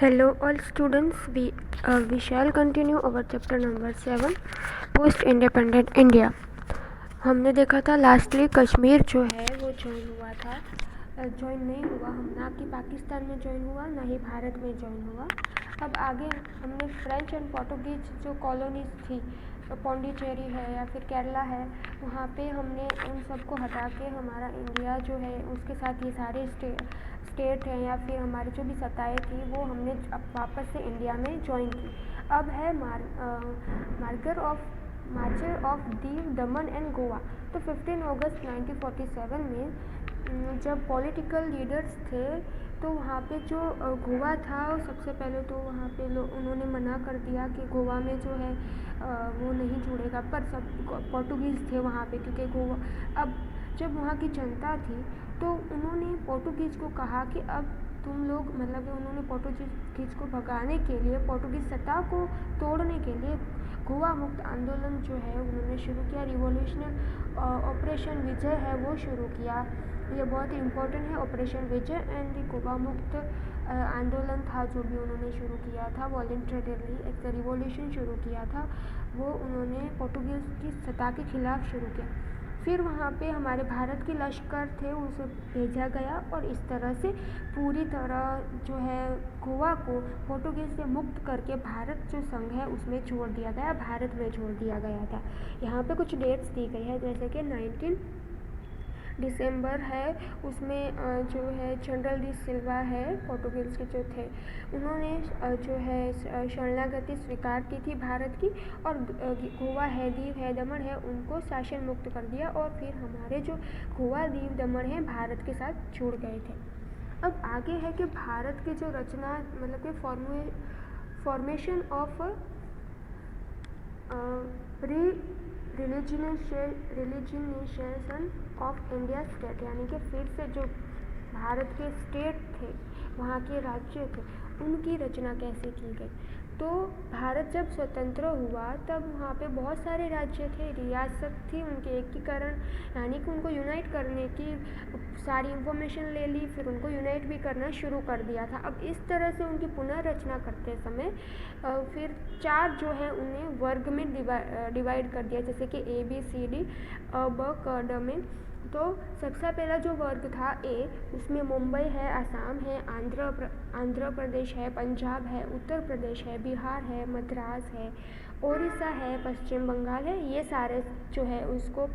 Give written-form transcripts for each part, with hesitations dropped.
Hello all students, we shall continue our chapter number 7 post independent India। हमने देखा था lastly Kashmir जो है वो ज्वाइन हुआ था, ज्वाइन नहीं हुआ, हम ना कि पाकिस्तान में ज्वाइन हुआ ना ही भारत में ज्वाइन हुआ। अब आगे हमने फ्रेंच एंड पोर्टुगीज जो कॉलोनीज थी, पौंडीचेरी है या फिर केरला है, वहाँ पे हमने उन सबको हटा के हमारा इंडिया जो है उसके साथ ये सारे स्टेट हैं या फिर हमारी जो भी सत्ताएँ थी वो हमने अब वापस से इंडिया में ज्वाइन की। अब है मार्चर of Diu, Daman and Goa. तो 15 अगस्त 1947 में जब पॉलिटिकल लीडर्स थे तो वहाँ पे जो गोवा था, सबसे पहले तो वहाँ पे उन्होंने मना कर दिया कि गोवा में जो है वो नहीं जुड़ेगा, पर सब पोर्टुगीज़ थे वहाँ पे, क्योंकि गोवा अब जब वहाँ की जनता थी तो उन्होंने पोर्टुगीज़ को कहा कि अब तुम लोग, मतलब उन्होंने पोर्टुगीज़ को भगाने के लिए, पोर्टुगीज़ सत्ता को तोड़ने के लिए गोवा मुक्त आंदोलन जो है उन्होंने शुरू किया। रिवॉल्यूशनल ऑपरेशन विजय है वो शुरू किया। ये बहुत ही इम्पोर्टेंट है, ऑपरेशन विजय एंड गोवा मुक्त आंदोलन था जो भी उन्होंने शुरू किया था वॉलंटरली, एक रिवॉल्यूशन शुरू किया था वो उन्होंने पोर्टुगीज़ की सत्ता के खिलाफ शुरू किया। फिर वहाँ पे हमारे भारत के लश्कर थे उसे भेजा गया और इस तरह से पूरी तरह जो है गोवा को पोर्टुगीज़ से मुक्त करके भारत जो संघ है उसमें जोड़ दिया गया, भारत में जोड़ दिया गया था। यहाँ पे कुछ डेट्स दी गई है, जैसे कि 19 दिसंबर है, उसमें जो है जनरल डी सिल्वा है, पोर्टुगीज़ के जो थे, उन्होंने जो है शरणागति स्वीकार की थी भारत की, और गोवा है, दीव है, दमन है, उनको शासन मुक्त कर दिया और फिर हमारे जो गोवा, दीव, दमन है भारत के साथ जुड़ गए थे। अब आगे है कि भारत की जो रचना, मतलब कि formation of religionization of India state, यानी कि फिर से जो भारत के स्टेट थे, वहाँ के राज्य थे, उनकी रचना कैसे की गई। तो भारत जब स्वतंत्र हुआ तब वहाँ पे बहुत सारे राज्य थे, रियासत थी, उनके एकीकरण यानी कि उनको यूनाइट करने की सारी इंफॉर्मेशन ले ली, फिर उनको यूनाइट भी करना शुरू कर दिया था। अब इस तरह से उनकी पुनर्रचना करते समय फिर 4 जो है उन्हें वर्ग में डिवाइड कर दिया, जैसे कि ABCD, ब क ड में। तो सबसे पहला जो वर्ग था ए, उसमें मुंबई है, असम है, आंध्र प्रदेश है, पंजाब है, उत्तर प्रदेश है, बिहार है, मद्रास है, ओडिशा है, पश्चिम बंगाल है, ये सारे जो है उसको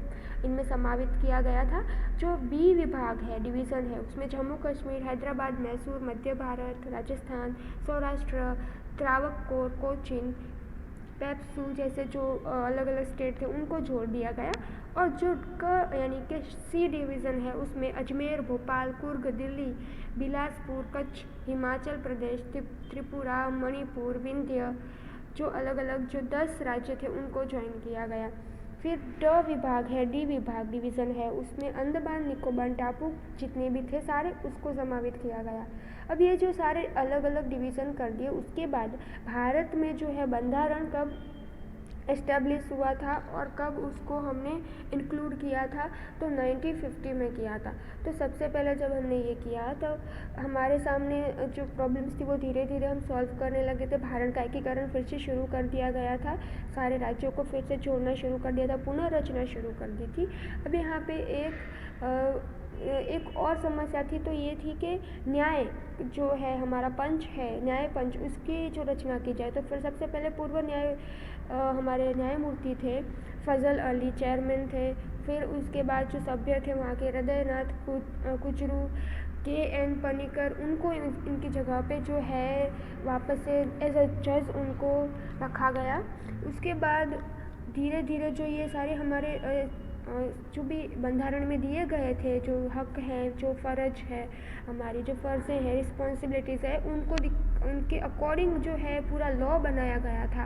इनमें समावित किया गया था। जो बी विभाग है, डिवीज़न है, उसमें जम्मू कश्मीर, हैदराबाद, मैसूर, मध्य भारत, राजस्थान, सौराष्ट्र, त्रावणकोर, कोचीन, पेप्सू जैसे जो अलग अलग स्टेट थे उनको जोड़ दिया गया। और जो यानी कि सी डिवीज़न है, उसमें अजमेर, भोपाल, कुर्ग, दिल्ली, बिलासपुर, कच्छ, हिमाचल प्रदेश, त्रिपुरा, मणिपुर, विंध्य, जो अलग अलग जो 10 राज्य थे उनको ज्वाइन किया गया। फिर ड विभाग है, डी विभाग डिवीज़न है, उसमें अंडमान निकोबार टापू जितने भी थे सारे उसको समावित किया गया। अब ये जो सारे अलग अलग डिवीज़न कर दिए, उसके बाद भारत में जो है बंधारण कब एस्टेब्लिश हुआ था और कब उसको हमने इंक्लूड किया था, तो 1950 में किया था। तो सबसे पहले जब हमने ये किया तो हमारे सामने जो प्रॉब्लम्स थी वो धीरे धीरे हम सॉल्व करने लगे थे। भारत का एकीकरण फिर से शुरू कर दिया गया था, सारे राज्यों को फिर से जोड़ना शुरू कर दिया था, पुनर्रचना शुरू कर दी थी। अब यहाँ पे एक और समस्या थी, तो ये थी कि न्याय जो है हमारा पंच है, न्याय पंच, उसकी जो रचना की जाए। तो फिर सबसे पहले पूर्व हमारे न्यायमूर्ति थे, फजल अली चेयरमैन थे। फिर उसके बाद जो सभ्य थे वहाँ के हृदयनाथ कुचरू, KN पनिकर, उनको इनकी जगह पे जो है वापस से एज अ जज उनको रखा गया। उसके बाद धीरे धीरे जो ये सारे हमारे जो भी बंधारण में दिए गए थे, जो हक हैं, जो फ़र्ज है, हमारी जो फ़र्ज़ें हैं, रिस्पॉन्सिबिलिटीज़ है, उनके अकॉर्डिंग जो है पूरा लॉ बनाया गया था।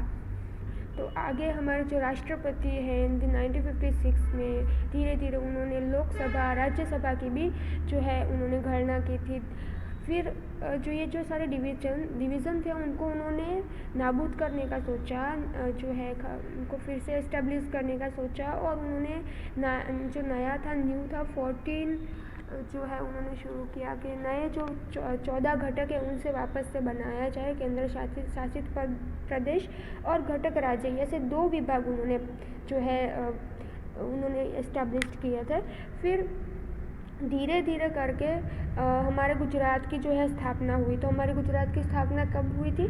तो आगे हमारे जो राष्ट्रपति हैं 1956 में धीरे धीरे उन्होंने लोकसभा, राज्यसभा की भी जो है उन्होंने गणना की थी। फिर जो ये जो सारे डिवीज़न थे उनको उन्होंने नाबूद करने का सोचा, जो है उनको फिर से इस्टेब्लिश करने का सोचा, और उन्होंने जो नया था, न्यू था, 14 जो है उन्होंने शुरू किया कि नए जो 14 घटक है उनसे वापस से बनाया जाए केंद्र शासित प्रदेश और घटक राज्य, ऐसे 2 विभाग उन्होंने जो है उन्होंने इस्टेब्लिश किए थे। फिर धीरे धीरे करके हमारे गुजरात की जो है स्थापना हुई। तो हमारे गुजरात की स्थापना कब हुई थी?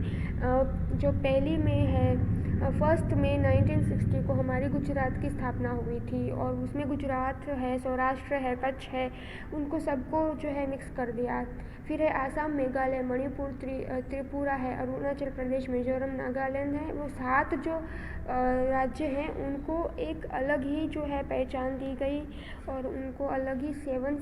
जो 1 मई है, 1 मई 1960 को हमारी गुजरात की स्थापना हुई थी। और उसमें गुजरात है, सौराष्ट्र है, कच्छ है, उनको सबको जो है मिक्स कर दिया। फिर है आसाम, मेघालय, मणिपुर, त्रिपुरा है, अरुणाचल प्रदेश, मिजोरम, नागालैंड है। वो 7 जो राज्य हैं उनको एक अलग ही जो है पहचान दी गई और उनको अलग ही 7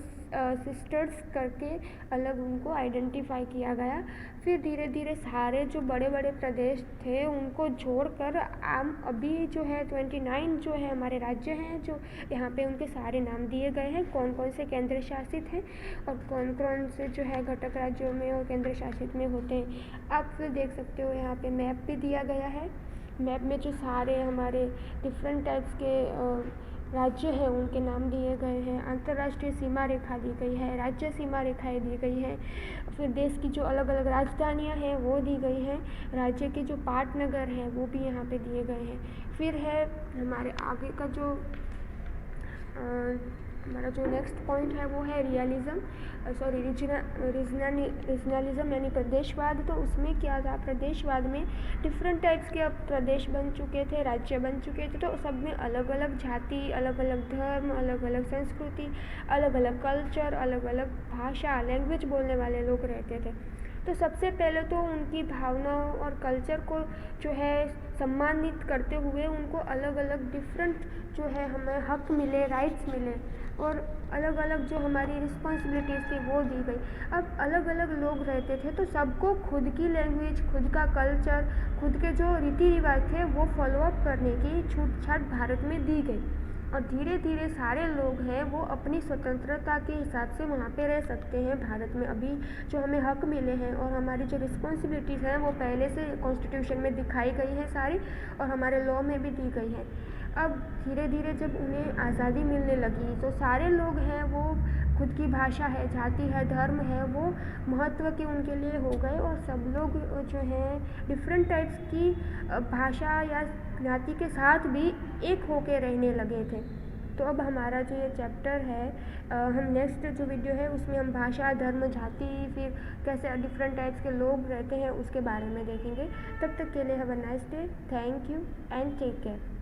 सिस्टर्स करके अलग उनको आइडेंटिफाई किया गया। फिर धीरे धीरे सारे जो बड़े बड़े प्रदेश थे उनको छोड़कर अभी जो है 29 जो है हमारे राज्य हैं, जो यहाँ पे उनके सारे नाम दिए गए हैं, कौन कौन से केंद्र शासित हैं और कौन कौन से जो है घटक राज्यों में और केंद्र शासित में होते हैं। आप फिर देख सकते हो यहाँ पे मैप भी दिया गया है। मैप में जो सारे हमारे डिफरेंट टाइप्स के राज्य हैं उनके नाम दिए गए हैं। अंतर्राष्ट्रीय सीमा रेखा दी गई है, राज्य सीमा रेखाएं दी गई हैं। फिर देश की जो अलग अलग राजधानियां हैं वो दी गई हैं। राज्य के जो पाटनगर हैं वो भी यहाँ पे दिए गए हैं। फिर है हमारे आगे का जो हमारा जो नेक्स्ट पॉइंट है वो है रीजनलिज्म यानी प्रदेशवाद। तो उसमें क्या था, प्रदेशवाद में डिफरेंट टाइप्स के अब प्रदेश बन चुके थे, राज्य बन चुके थे। तो सब में अलग अलग जाति, अलग अलग धर्म, अलग अलग संस्कृति, अलग अलग कल्चर, अलग अलग भाषा, लैंग्वेज बोलने वाले लोग रहते थे। तो सबसे पहले तो उनकी भावनाओं और कल्चर को जो है सम्मानित करते हुए उनको अलग अलग डिफरेंट जो है हमें हक मिले, राइट्स मिले और अलग अलग जो हमारी रिस्पॉन्सिबिलिटीज़ थी वो दी गई। अब अलग अलग लोग रहते थे तो सबको खुद की लैंग्वेज, खुद का कल्चर, खुद के जो रीति रिवाज थे वो फॉलोअप करने की छूट भारत में दी गई। और धीरे धीरे सारे लोग हैं वो अपनी स्वतंत्रता के हिसाब से वहाँ पे रह सकते हैं भारत में। अभी जो हमें हक मिले हैं और हमारी जो रिस्पॉन्सिबिलिटीज़ हैं वो पहले से कॉन्स्टिट्यूशन में दिखाई गई हैं सारी और हमारे लॉ में भी दी गई हैं। अब धीरे धीरे जब उन्हें आज़ादी मिलने लगी तो सारे लोग हैं वो खुद की भाषा है, जाति है, धर्म है, वो महत्व के उनके लिए हो गए और सब लोग जो हैं डिफरेंट टाइप्स की भाषा या जाति के साथ भी एक होके रहने लगे थे। तो अब हमारा जो ये चैप्टर है हम नेक्स्ट जो वीडियो है उसमें हम भाषा, धर्म, जाति, फिर कैसे डिफरेंट टाइप्स के लोग रहते हैं उसके बारे में देखेंगे। तब तक के लिए have a nice day, thank you and take care.